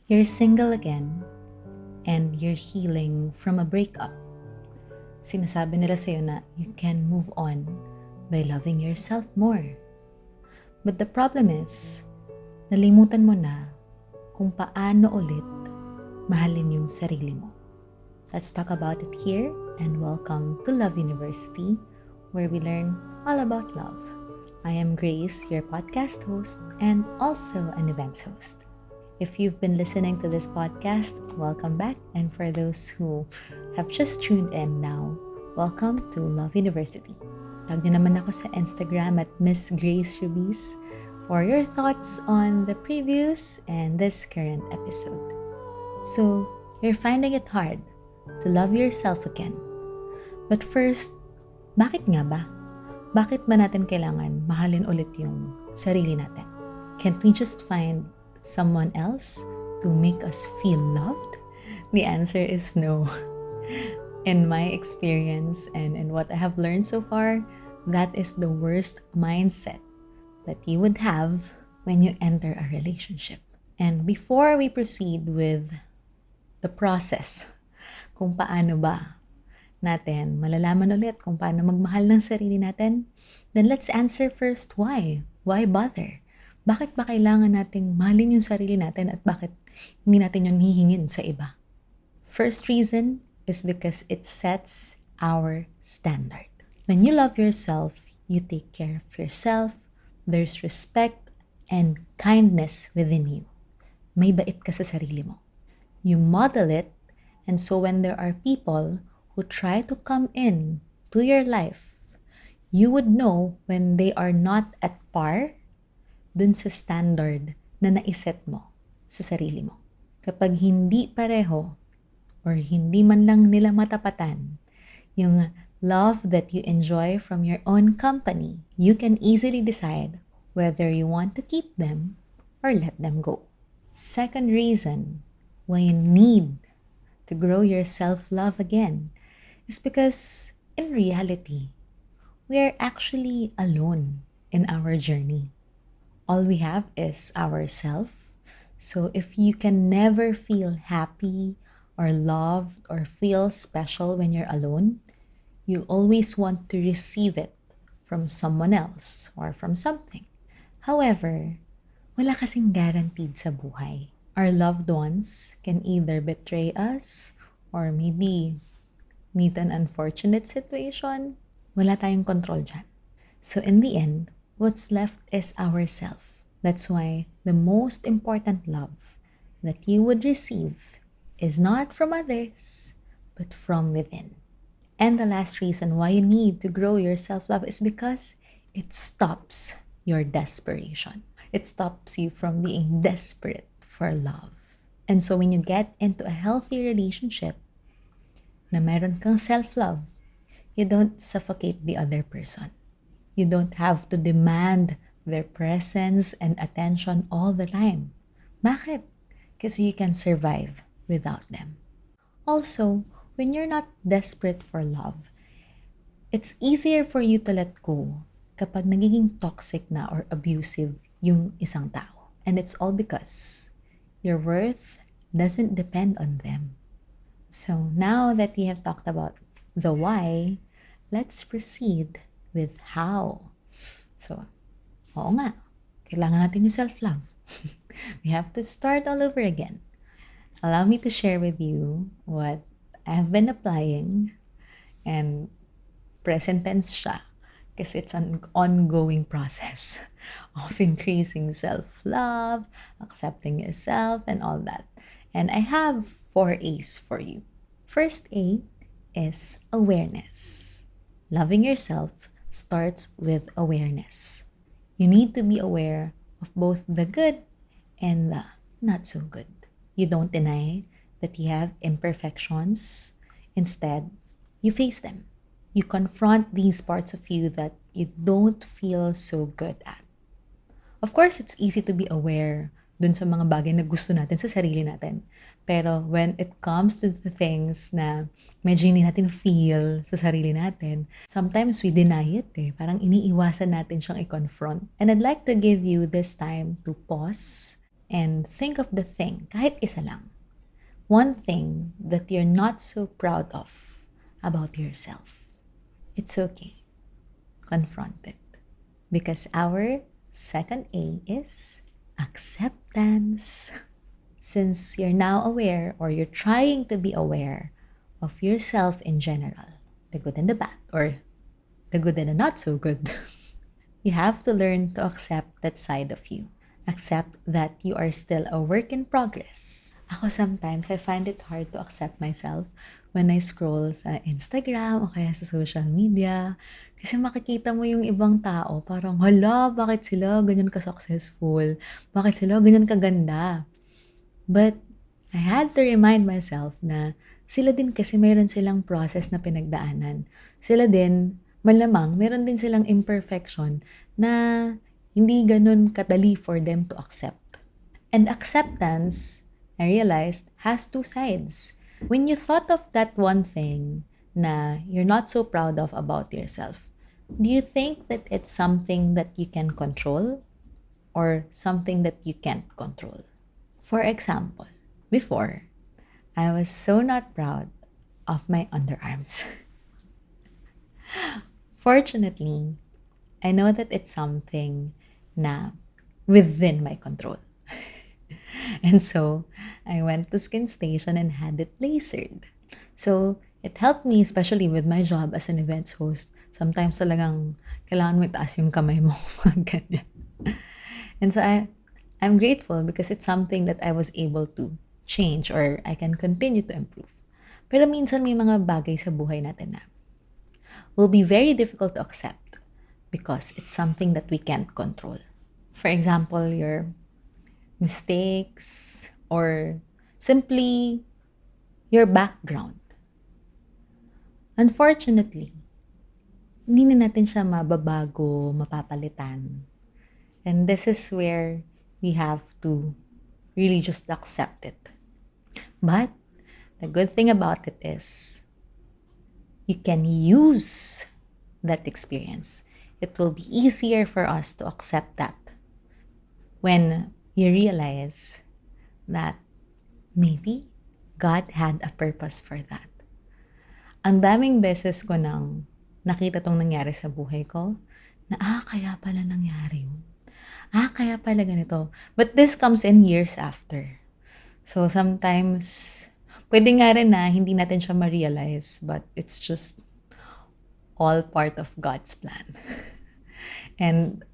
You're single again and you're healing from a breakup. Sinasabi nila sa'yo na you can move on by loving yourself more. But the problem is, nalimutan mo na kung paano ulit mahalin yung sarili mo. Let's talk about it here and welcome to Love University, where we learn all about love. I am Grace, your podcast host and also an events host. If you've been listening to this podcast, welcome back. And for those who have just tuned in now, welcome to Love University. Tag nyo naman ako sa Instagram at Miss Gracerubis for your thoughts on the previous and this current episode. So, you're finding it hard to love yourself again. But first, bakit nga ba? Bakit ba natin kailangan mahalin ulit yung sarili natin? Can't we just find someone else to make us feel loved? The answer is no. In my experience and in what I have learned so far, that is the worst mindset that you would have when you enter a relationship. And before we proceed with the process, kung paano ba natin malalaman ulit kung paano magmahal ng sarili natin, then let's answer first why. Why bother? Bakit ba kailangan nating mahalin yung sarili natin at bakit hindi natin yung hihingin sa iba? First reason is because it sets our standard. When you love yourself, you take care of yourself, there's respect and kindness within you. May bait ka sa sarili mo. You model it, and so when there are people who try to come in to your life, you would know when they are not at par dun sa standard na naiset mo sa sarili mo. Kapag hindi pareho or hindi man lang nila matapatan yung love that you enjoy from your own company, you can easily decide whether you want to keep them or let them go. Second reason why you need to grow your self-love again is because in reality, we are actually alone in our journey. All we have is ourself. So if you can never feel happy or loved or feel special when you're alone, you always want to receive it from someone else or from something. However, wala kasing guaranteed sa buhay. Our loved ones can either betray us or maybe meet an unfortunate situation. Wala tayong control dyan. So in the end, what's left is ourself. That's why the most important love that you would receive is not from others, but from within. And the last reason why you need to grow your self-love is because it stops your desperation. It stops you from being desperate for love. And so when you get into a healthy relationship na meron kang self-love, you don't suffocate the other person. You don't have to demand their presence and attention all the time. Bakit? Kasi you can survive without them. Also, when you're not desperate for love, it's easier for you to let go kapag nagiging toxic na or abusive yung isang tao. And it's all because your worth doesn't depend on them. So now that we have talked about the why, let's proceed with how. So, oo nga, kailangan natin yung self-love. We have to start all over again. Allow me to share with you what I have been applying, and present tense siya kasi it's an ongoing process of increasing self-love, accepting yourself, and all that. And I have 4 A's for you. First A is awareness. Loving yourself starts with awareness. You need to be aware of both the good and the not so good. You don't deny that you have imperfections. Instead, you face them. You confront these parts of you that you don't feel so good at. Of course, it's easy to be aware dun sa mga bagay na gusto natin sa sarili natin. Pero when it comes to the things na medyo hindi natin feel sa sarili natin, sometimes we deny it eh. Parang iniiwasan natin siyang i-confront. And I'd like to give you this time to pause and think of the thing, kahit isa lang. One thing that you're not so proud of about yourself. It's okay. Confront it. Because our second A is acceptance. Since you're now aware or you're trying to be aware of yourself in general, the good and the bad, or the good and the not so good, you have to learn to accept that side of you. Accept that you are still a work in progress. Ako sometimes, I find it hard to accept myself when I scroll sa Instagram o kaya sa social media. Kasi makikita mo yung ibang tao, parang, hala, bakit sila ganyan ka-successful? Bakit sila ganyan kaganda? But I had to remind myself na sila din kasi mayroon silang process na pinagdaanan. Sila din, malamang, meron din silang imperfection na hindi ganun kadali for them to accept. And acceptance, I realized, has two sides. When you thought of that one thing na you're not so proud of about yourself, do you think that it's something that you can control or something that you can't control? For example, before, I was so not proud of my underarms. Fortunately, I know that it's something na within my control. And so, I went to Skin Station and had it lasered. So, it helped me, especially with my job as an events host. Sometimes talagang kailangan mo itaas yung kamay mo, mga ganyan. And so, I'm grateful because it's something that I was able to change or I can continue to improve. Pero minsan may mga bagay sa buhay natin na will be very difficult to accept because it's something that we can't control. For example, your mistakes or simply your background. Unfortunately, hindi na natin siya mababago, mapapalitan. And this is where we have to really just accept it. But the good thing about it is you can use that experience. It will be easier for us to accept that when you realize that maybe God had a purpose for that. Ang daming beses ko nang nakita tong nangyari sa buhay ko na, kaya pala nangyari yun. Kaya pala ganito. But this comes in years after. So sometimes, pwede nga rin na hindi natin siya ma-realize, but it's just all part of God's plan. And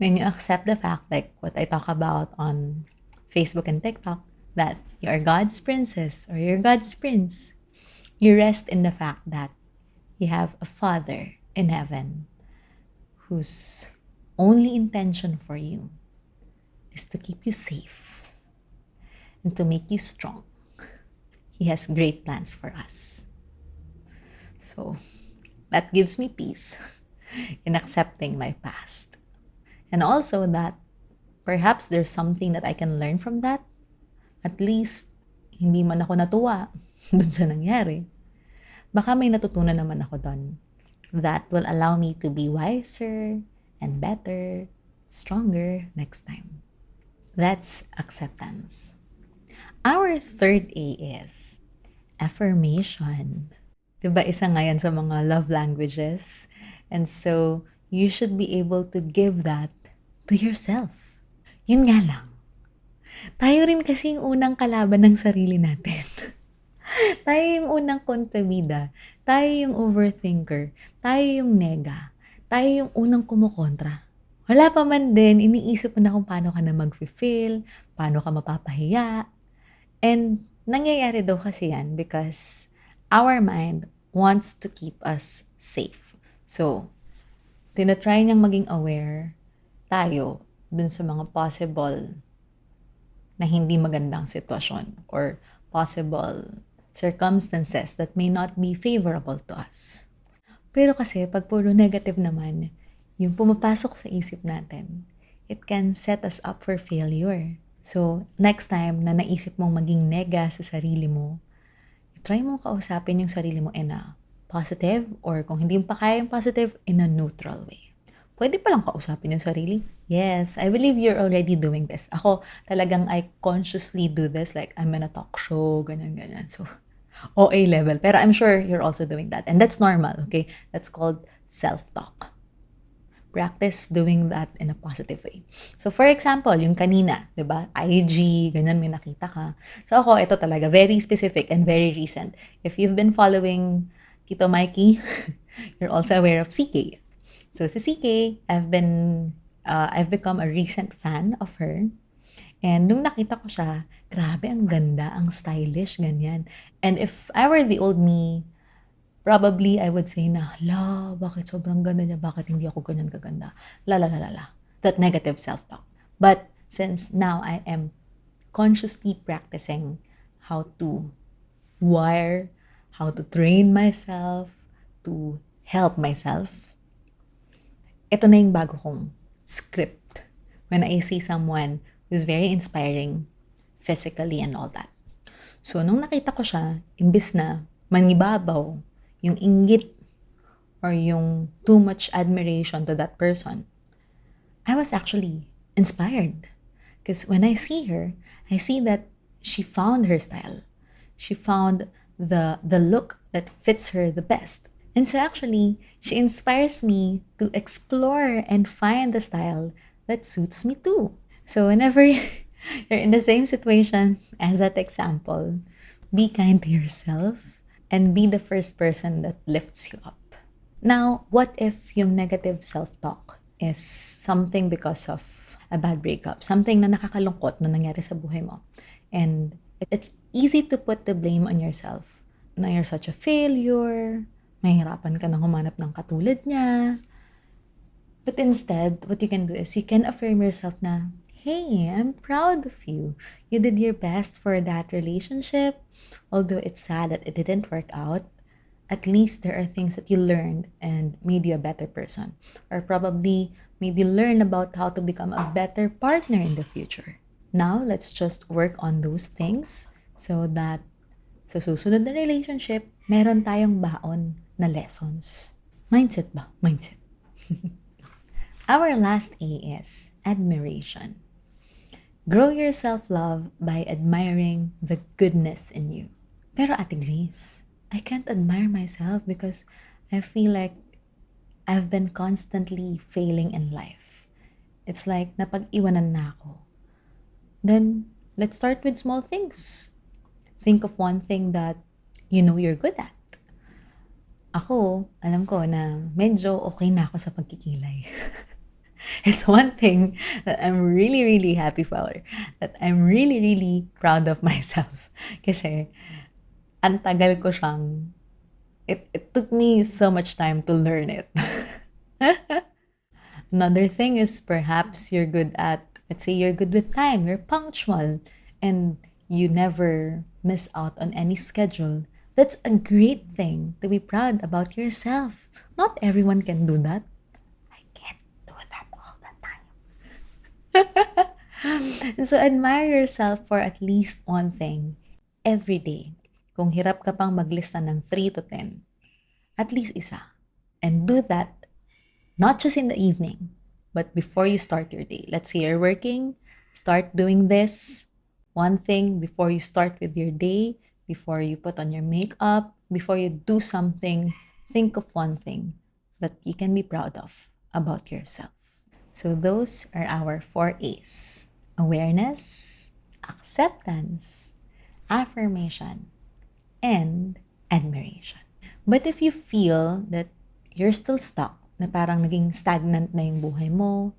when you accept the fact, like what I talk about on Facebook and TikTok, that you are God's princess or you're God's prince, you rest in the fact that you have a Father in heaven whose only intention for you is to keep you safe and to make you strong. He has great plans for us. So that gives me peace in accepting my past. And also that perhaps there's something that I can learn from that. At least, hindi man ako natuwa dun sa nangyari. Baka may natutunan naman ako dun that will allow me to be wiser and better, stronger next time. That's acceptance. Our third A is affirmation. Diba isa nga yan sa mga love languages? And so, you should be able to give that to yourself. Yun nga lang. Tayo rin kasi yung unang kalaban ng sarili natin. Tayo yung unang kontrabida. Tayo yung overthinker. Tayo yung nega. Tayo yung unang kumukontra. Wala pa man din, iniisip mo na kung paano ka na mag-feel, paano ka mapapahiya. And nangyayari daw kasi yan because our mind wants to keep us safe. So, tinatry niyang maging aware tayo dun sa mga possible na hindi magandang sitwasyon or possible circumstances that may not be favorable to us. Pero kasi pag puro negative naman, yung pumapasok sa isip natin, it can set us up for failure. So, next time na naisip mong maging nega sa sarili mo, try mo kausapin yung sarili mo in a positive or kung hindi mo pa kaya yung positive, in a neutral way. Pwede palang kausapin yung sarili. Yes, I believe you're already doing this. Ako, talagang I consciously do this. Like, I'm in a talk show, ganyan. So, OA level. Pero I'm sure you're also doing that. And that's normal, okay? That's called self-talk. Practice doing that in a positive way. So, for example, yung kanina, di ba? IG, ganyan, may nakita ka. So, ako, ito talaga, very specific and very recent. If you've been following Tito Mikey, you're also aware of CK. So, si CK, I've become a recent fan of her. And nung nakita ko siya, grabe, ang ganda, ang stylish, ganyan. And if I were the old me, probably I would say na, hala, bakit sobrang ganda niya, bakit hindi ako ganyan kaganda? La la la la la. That negative self-talk. But since now I am consciously practicing how to wire, how to train myself, to help myself, ito na yung bago kong script when I see someone who's very inspiring physically and all that. So, nung nakita ko siya, imbis na manibabaw yung inggit or yung too much admiration to that person, I was actually inspired. Because when I see her, I see that she found her style. She found the look that fits her the best. And so actually, she inspires me to explore and find the style that suits me too. So whenever you're in the same situation as that example, be kind to yourself and be the first person that lifts you up. Now, what if yung negative self-talk is something because of a bad breakup, something na nakakalungkot na nangyari sa buhay mo, and it's easy to put the blame on yourself, na you're such a failure, mahirapan ka na humanap ng katulad niya. But instead, what you can do is you can affirm yourself na, hey, I'm proud of you. You did your best for that relationship. Although it's sad that it didn't work out, at least there are things that you learned and made you a better person. Or probably made you learn about how to become a better partner in the future. Now, let's just work on those things so that sa susunod na relationship, meron tayong baon na lessons. Mindset ba? Mindset. Our last A is admiration. Grow your self-love by admiring the goodness in you. Pero Ate Grace, I can't admire myself because I feel like I've been constantly failing in life. It's like napag-iwanan na ako. Then, let's start with small things. Think of one thing that you know you're good at. Ako, alam ko na medyo okay na ako sa pagkikilay. It's one thing that I'm really, really happy for. That I'm really, really proud of myself. Kasi, ang tagal ko siyang, it took me so much time to learn it. Another thing is perhaps you're good at, let's say you're good with time, you're punctual, and you never miss out on any schedule. That's a great thing to be proud about yourself. Not everyone can do that. I can't do that all the time. So admire yourself for at least one thing every day. Kung hirap ka pang maglista ng 3 to 10, at least isa. And do that not just in the evening, but before you start your day. Let's say you're working, start doing this one thing before you start with your day, before you put on your makeup, before you do something. Think of one thing that you can be proud of about yourself. So those are our 4 A's. Awareness, acceptance, affirmation, and admiration. But if you feel that you're still stuck, na parang naging stagnant na yung buhay mo,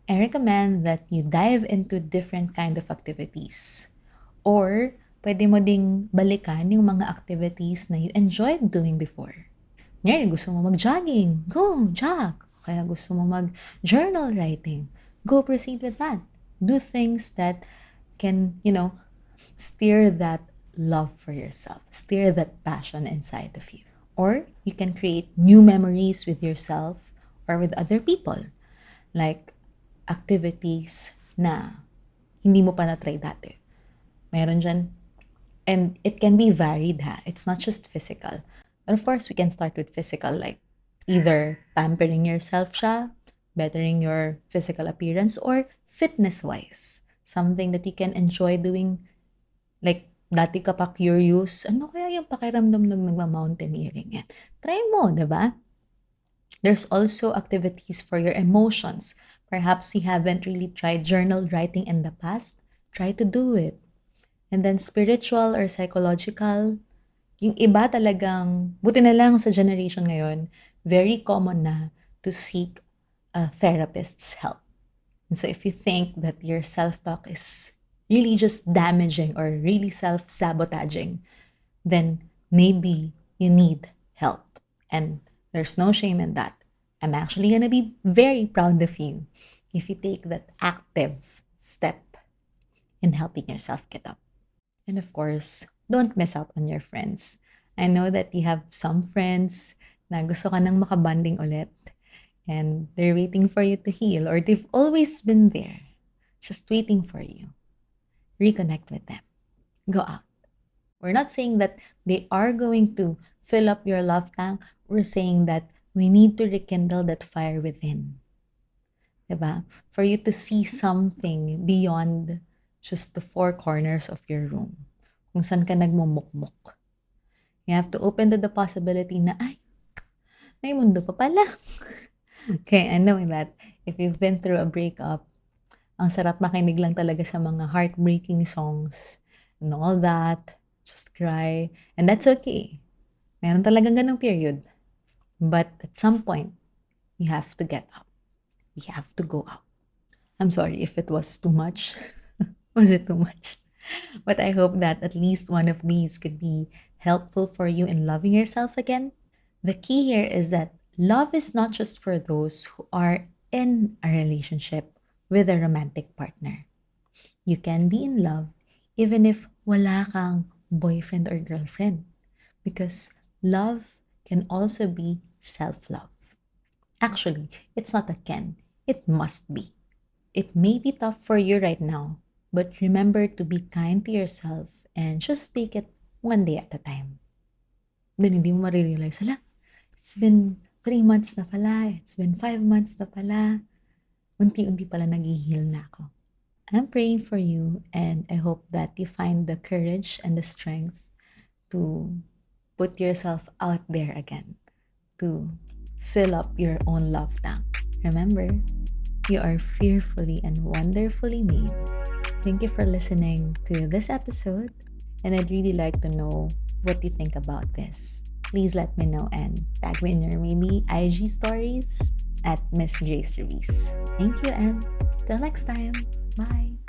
I recommend that you dive into different kind of activities. Or, pwede mo ding balikan yung mga activities na you enjoyed doing before. Ngayon, gusto mo mag-jogging, go, jog. Kaya gusto mo mag-journal writing, go proceed with that. Do things that can, stir that love for yourself, stir that passion inside of you. Or you can create new memories with yourself or with other people. Like activities na hindi mo pa na-try dati. Meron dyan. And it can be varied ha. It's not just physical. But of course, we can start with physical, like either pampering yourself siya, bettering your physical appearance, or fitness-wise. Something that you can enjoy doing. Like, dati ka pa curious, ano kaya yung pakiramdam ng nagma-mountaineering yan? Try mo, di ba? There's also activities for your emotions. Perhaps you haven't really tried journal writing in the past. Try to do it. And then spiritual or psychological, yung iba talagang, buti na lang sa generation ngayon, very common na to seek a therapist's help. And so if you think that your self-talk is really just damaging or really self-sabotaging, then maybe you need help. And there's no shame in that. I'm actually gonna be very proud of you if you take that active step in helping yourself get up. And of course, don't miss out on your friends. I know that you have some friends na gusto ka nang makabanding ulit and they're waiting for you to heal, or they've always been there, just waiting for you. Reconnect with them. Go out. We're not saying that they are going to fill up your love tank. We're saying that we need to rekindle that fire within. Diba? For you to see something beyond just the four corners of your room. Kung saan ka nagmumukmuk. You have to open to the possibility na, ay, may mundo pa pala. Okay, I know that if you've been through a breakup, ang sarap makinig lang talaga sa mga heartbreaking songs and all that. Just cry. And that's okay. Meron talagang ganung period. But at some point, you have to get up. You have to go out. I'm sorry if it was too much. Was it too much? But I hope that at least one of these could be helpful for you in loving yourself again. The key here is that love is not just for those who are in a relationship with a romantic partner. You can be in love even if wala kang boyfriend or girlfriend, because love can also be self-love. Actually, it's not a can, it must be. It may be tough for you right now, but remember to be kind to yourself and just take it one day at a time. Then hindi mo marirealize, hala, it's been 3 months na pala, it's been 5 months na pala, unti-unti pala nag-heal na ako. I'm praying for you, and I hope that you find the courage and the strength to put yourself out there again, to fill up your own love tank. Remember, you are fearfully and wonderfully made. Thank you for listening to this episode, and I'd really like to know what you think about this. Please let me know and tag me in your maybe IG stories at Miss Gracerubis. Thank you, and till next time. Bye.